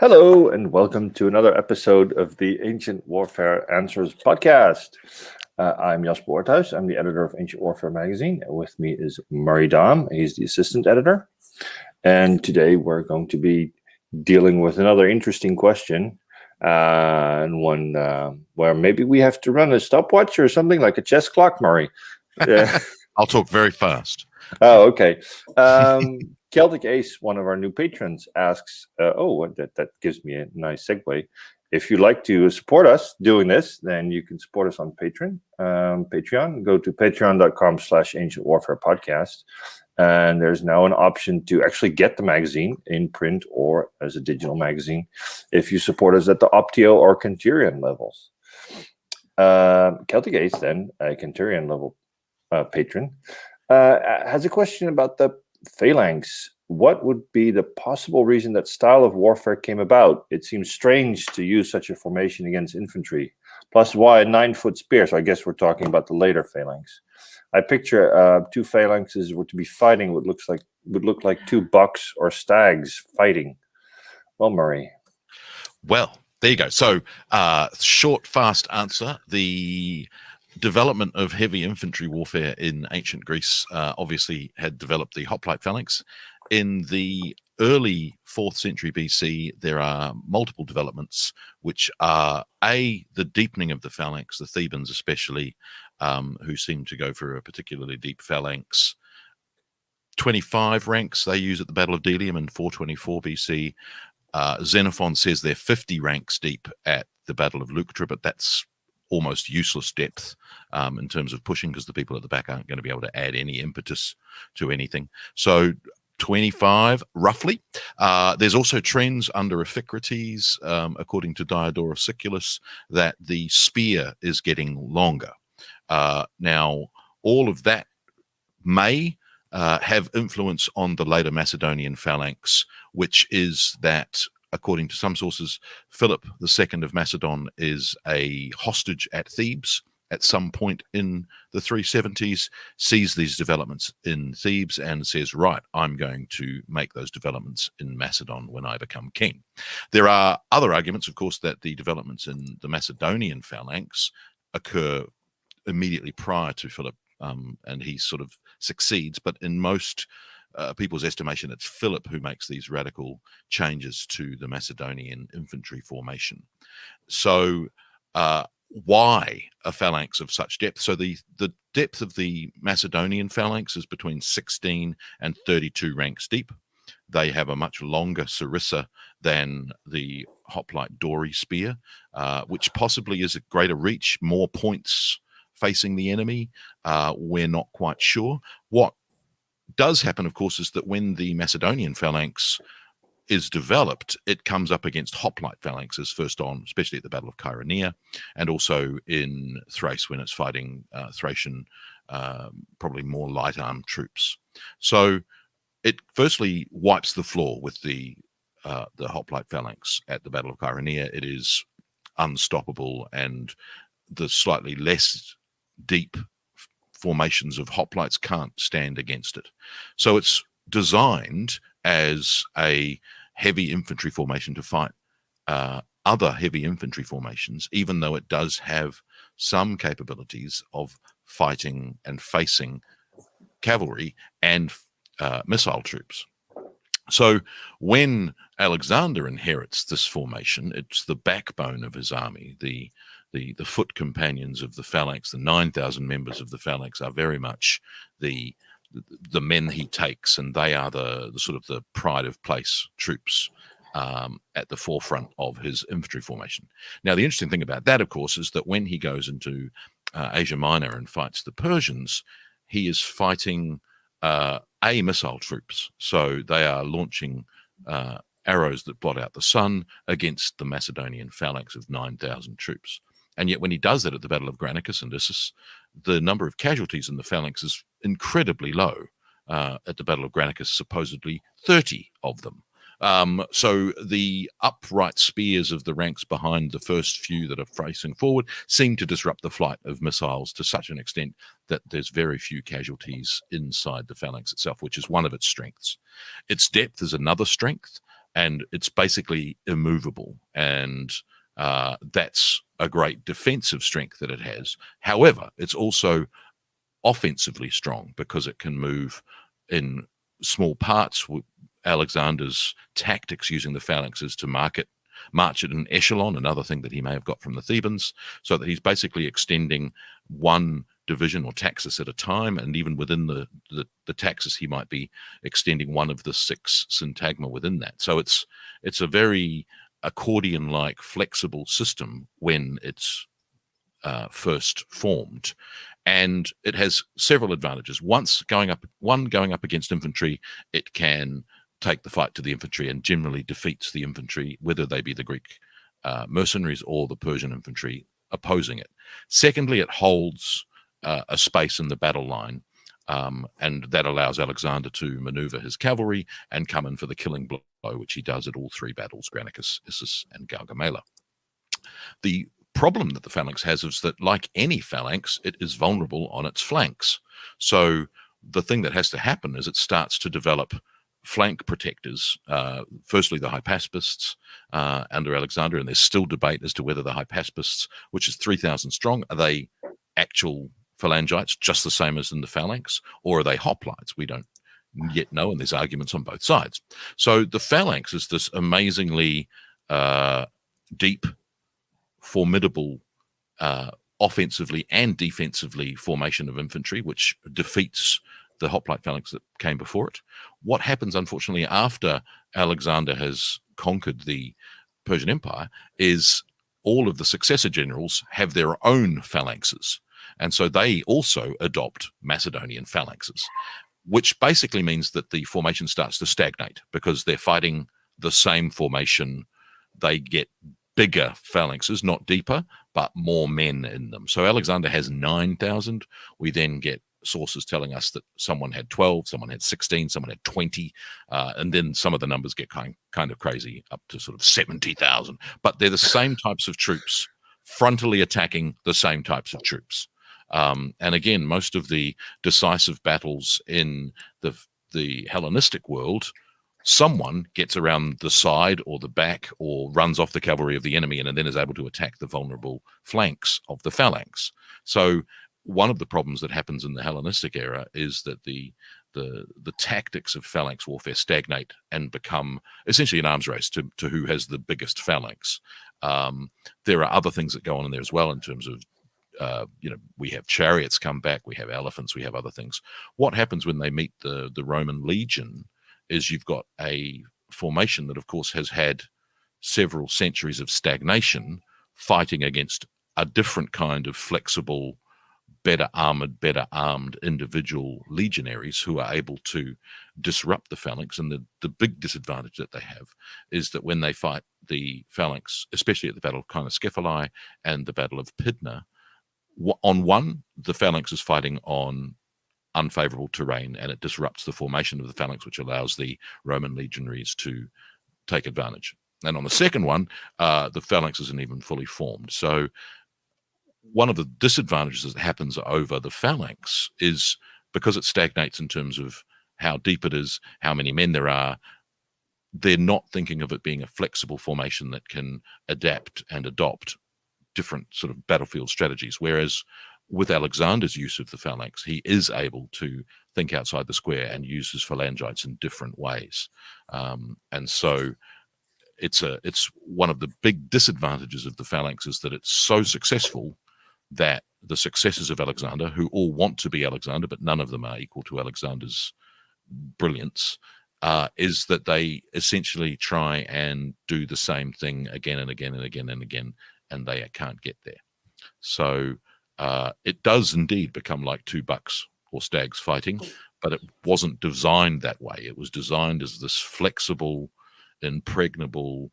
Hello, and welcome to another episode of the Ancient Warfare Answers podcast. I'm Jasper Oorthuis. I'm the editor of Ancient Warfare magazine. With me is Murray Dahm. He's the assistant editor. And today we're going to be dealing with another interesting question, and one where maybe we have to run a stopwatch or something like a chess clock, Murray. I'll talk very fast. Oh, okay. Celtic Ace, one of our new patrons, asks, that gives me a nice segue. If you'd like to support us doing this, then you can support us on Patreon. Go to patreon.com/Ancient Warfare Podcast. And there's now an option to actually get the magazine in print or as a digital magazine if you support us at the Optio or Centurion levels. Celtic Ace, then, a Centurion level patron, has a question about the phalanx. What would be the possible reason that style of warfare came about? It seems strange to use such a formation against infantry. Plus, why a 9-foot spear? So I guess we're talking about the later phalanx. I picture two phalanxes were to be fighting what would look like two bucks or stags fighting. Well, Murray. Well, there you go. So, short, fast answer. The development of heavy infantry warfare in ancient Greece obviously had developed the hoplite phalanx. In the early 4th century BC, there are multiple developments which are the deepening of the phalanx, the Thebans especially, who seem to go for a particularly deep phalanx. 25 ranks they use at the Battle of Delium in 424 BC. Xenophon says they're 50 ranks deep at the Battle of Leuctra, but that's almost useless depth in terms of pushing, because the people at the back aren't going to be able to add any impetus to anything. So 25 roughly. There's also trends under Iphicrates, according to Diodorus Siculus, that the spear is getting longer. Now, all of that may have influence on the later Macedonian phalanx, which is that, according to some sources, Philip II of Macedon is a hostage at Thebes at some point in the 370s, sees these developments in Thebes and says, right, I'm going to make those developments in Macedon when I become king. There are other arguments, of course, that the developments in the Macedonian phalanx occur immediately prior to Philip, and he sort of succeeds, but in most people's estimation, it's Philip who makes these radical changes to the Macedonian infantry formation. So why a phalanx of such depth? So the depth of the Macedonian phalanx is between 16 and 32 ranks deep. They have a much longer sarissa than the hoplite dory spear, which possibly is a greater reach, more points facing the enemy. We're not quite sure. What does happen, of course, is that when the Macedonian phalanx is developed, it comes up against hoplite phalanxes first on, especially at the Battle of Chaeronea, and also in Thrace when it's fighting Thracian, probably more light armed troops. So it firstly wipes the floor with the hoplite phalanx at the Battle of Chaeronea. It is unstoppable, and the slightly less deep formations of hoplites can't stand against it. So it's designed as a heavy infantry formation to fight other heavy infantry formations, even though it does have some capabilities of fighting and facing cavalry and missile troops. So when Alexander inherits this formation, it's the backbone of his army. The foot companions of the phalanx, the 9,000 members of the phalanx, are very much the men he takes, and they are the sort of the pride of place troops at the forefront of his infantry formation. Now, the interesting thing about that, of course, is that when he goes into Asia Minor and fights the Persians, he is fighting missile troops. So they are launching arrows that blot out the sun against the Macedonian phalanx of 9,000 troops. And yet when he does that at the Battle of Granicus and Issus, the number of casualties in the phalanx is incredibly low. At the Battle of Granicus, supposedly 30 of them. So the upright spears of the ranks behind the first few that are facing forward seem to disrupt the flight of missiles to such an extent that there's very few casualties inside the phalanx itself, which is one of its strengths. Its depth is another strength. and it's basically immovable. And that's a great defensive strength that it has. However, it's also offensively strong because it can move in small parts. Alexander's tactics using the phalanx is to march it in echelon, another thing that he may have got from the Thebans, so that he's basically extending one division or taxis at a time, and even within the taxis he might be extending one of the 6 syntagma within that. So it's a very accordion-like flexible system when it's first formed, and it has several advantages. One, going up against infantry, it can take the fight to the infantry and generally defeats the infantry, whether they be the Greek mercenaries or the Persian infantry opposing it. Secondly, it holds a space in the battle line, and that allows Alexander to maneuver his cavalry and come in for the killing blow, which he does at all 3 battles, Granicus, Issus, and Gaugamela. The problem that the phalanx has is that, like any phalanx, it is vulnerable on its flanks. So the thing that has to happen is it starts to develop flank protectors. Firstly, the hypaspists under Alexander, and there's still debate as to whether the hypaspists, which is 3,000 strong, are they actual phalangites, just the same as in the phalanx, or are they hoplites? We don't yet know, and there's arguments on both sides. So the phalanx is this amazingly deep, formidable, offensively and defensively formation of infantry, which defeats the hoplite phalanx that came before it. What happens, unfortunately, after Alexander has conquered the Persian Empire is all of the successor generals have their own phalanxes. And so they also adopt Macedonian phalanxes, which basically means that the formation starts to stagnate because they're fighting the same formation. They get bigger phalanxes, not deeper, but more men in them. So Alexander has 9,000. We then get sources telling us that someone had 12, someone had 16, someone had 20, and then some of the numbers get kind of crazy, up to sort of 70,000. But they're the same types of troops, frontally attacking the same types of troops. And again, most of the decisive battles in the Hellenistic world, someone gets around the side or the back or runs off the cavalry of the enemy and then is able to attack the vulnerable flanks of the phalanx. So one of the problems that happens in the Hellenistic era is that the tactics of phalanx warfare stagnate and become essentially an arms race to who has the biggest phalanx. There are other things that go on in there as well in terms of we have chariots come back, we have elephants, we have other things. What happens when they meet the Roman legion is you've got a formation that, of course, has had several centuries of stagnation fighting against a different kind of flexible, better armored, better armed individual legionaries who are able to disrupt the phalanx. And the big disadvantage that they have is that when they fight the phalanx, especially at the Battle of Kynoskephali and the Battle of Pydna, on one, the phalanx is fighting on unfavorable terrain and it disrupts the formation of the phalanx, which allows the Roman legionaries to take advantage. And on the second one, the phalanx isn't even fully formed. So one of the disadvantages that happens over the phalanx is because it stagnates in terms of how deep it is, how many men there are, they're not thinking of it being a flexible formation that can adapt and adopt different sort of battlefield strategies. Whereas with Alexander's use of the phalanx, he is able to think outside the square and use his phalangites in different ways. And so it's one of the big disadvantages of the phalanx is that it's so successful that the successors of Alexander, who all want to be Alexander, but none of them are equal to Alexander's brilliance, is that they essentially try and do the same thing again and again and again and again, and they can't get there. So it does indeed become like two bucks or stags fighting, but it wasn't designed that way. It was designed as this flexible, impregnable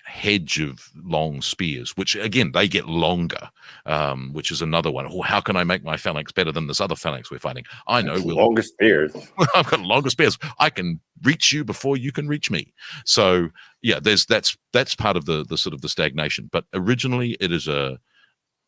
hedge of long spears, which again, they get longer, which is another one. Oh, how can I make my phalanx better than this other phalanx we're fighting? I know. Longer spears. I've got longer spears. I can reach you before you can reach me. So yeah, that's part of the sort of the stagnation. But originally it is a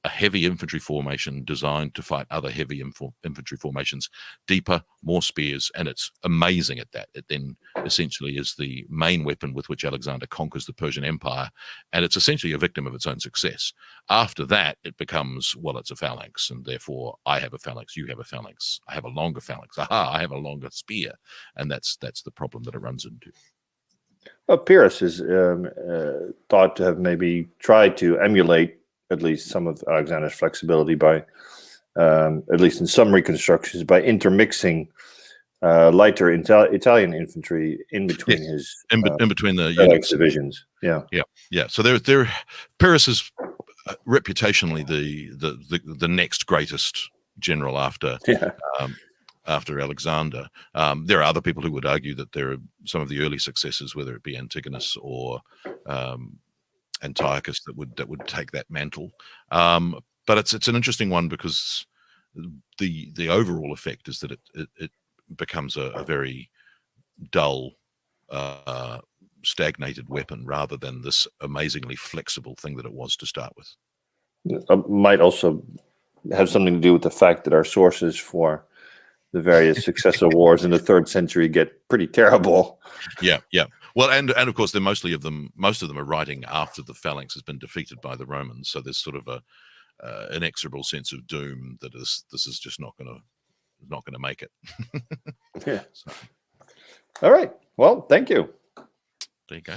a heavy infantry formation designed to fight other heavy infantry formations deeper, more spears, and it's amazing at that. It then essentially is the main weapon with which Alexander conquers the Persian Empire, and it's essentially a victim of its own success. After that, it becomes, well, it's a phalanx, and therefore I have a phalanx, you have a phalanx, I have a longer phalanx, aha, I have a longer spear, and that's the problem that it runs into. Well, Pyrrhus is thought to have maybe tried to emulate at least some of Alexander's flexibility by, at least in some reconstructions, by intermixing lighter Italian infantry in between his in between the units divisions. Yeah. So there, Pyrrhus is reputationally the next greatest general after after Alexander. There are other people who would argue that there are some of the early successors, whether it be Antigonus or Antiochus, that would take that mantle. But it's an interesting one because the overall effect is that it becomes a very dull, stagnated weapon rather than this amazingly flexible thing that it was to start with. Might also have something to do with the fact that our sources for the various successor wars in the 3rd century get pretty terrible. Yeah. Well, and of course, most of them are writing after the phalanx has been defeated by the Romans. So there's sort of a inexorable sense of doom that this is just not going to make it. Yeah. So. All right. Well, thank you. There you go.